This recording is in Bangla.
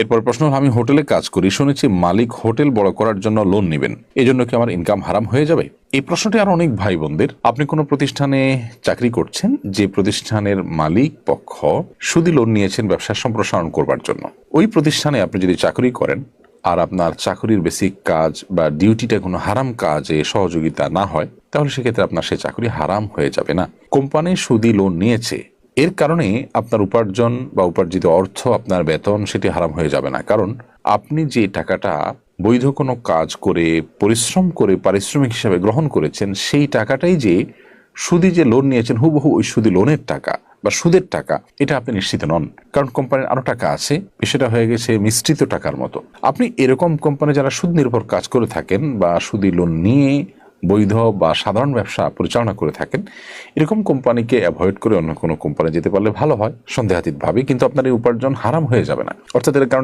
এরপর প্রশ্ন হলো, আমি হোটেলে কাজ করি, শুনেছি মালিক হোটেল বড় করার জন্য লোন নেবেন, এজন্য কি আমার ইনকাম হারাম হয়ে যাবে? এই প্রশ্নটি আর অনেক ভাই বোনদের। আপনি কোনো প্রতিষ্ঠানে চাকরি করছেন, যে প্রতিষ্ঠানের মালিক পক্ষ সুদি লোন নিয়েছেন ব্যবসা সম্প্রসারণ করবার জন্য, ওই প্রতিষ্ঠানে আপনি যদি চাকরি করেন আর আপনার চাকরির বেসিক কাজ বা ডিউটিটা কোনো হারাম কাজে সহযোগিতা না হয়, তাহলে সেক্ষেত্রে আপনার সে চাকরি হারাম হয়ে যাবে না। কোম্পানি সুদি লোন নিয়েছে, এর কারণে আপনার উপার্জন বা উপার্জিত অর্থ, আপনার বেতন, সেটি হারাম হয়ে যাবে না। কারণ আপনি যে টাকাটা বৈধ কোনো কাজ করে পরিশ্রম করে পারিশ্রমিক হিসাবে গ্রহণ করেছেন, সেই টাকাটাই যে সুদি যে লোন নিয়েছেন হুবহু ওই সুদি লোনের টাকা বা সুদের টাকা, এটা আপনি নিশ্চিত নন। কারণ কোম্পানির আরো টাকা আছে, সেটা হয়ে গেছে মিশ্রিত টাকার মতো। আপনি এরকম কোম্পানি যারা সুদ নির্ভর কাজ করে থাকেন বা সুদি লোন নিয়ে বৈধ বা সাধারণ ব্যবসা পরিচালনা করে থাকেন, এরকম কোম্পানিকে অ্যাভয়েড করে অন্য কোনো কোম্পানি যেতে পারলে ভালো হয় সন্দেহাতীতভাবে, কিন্তু আপনার এই উপার্জন হারাম হয়ে যাবে না। অর্থাৎ এর কারণে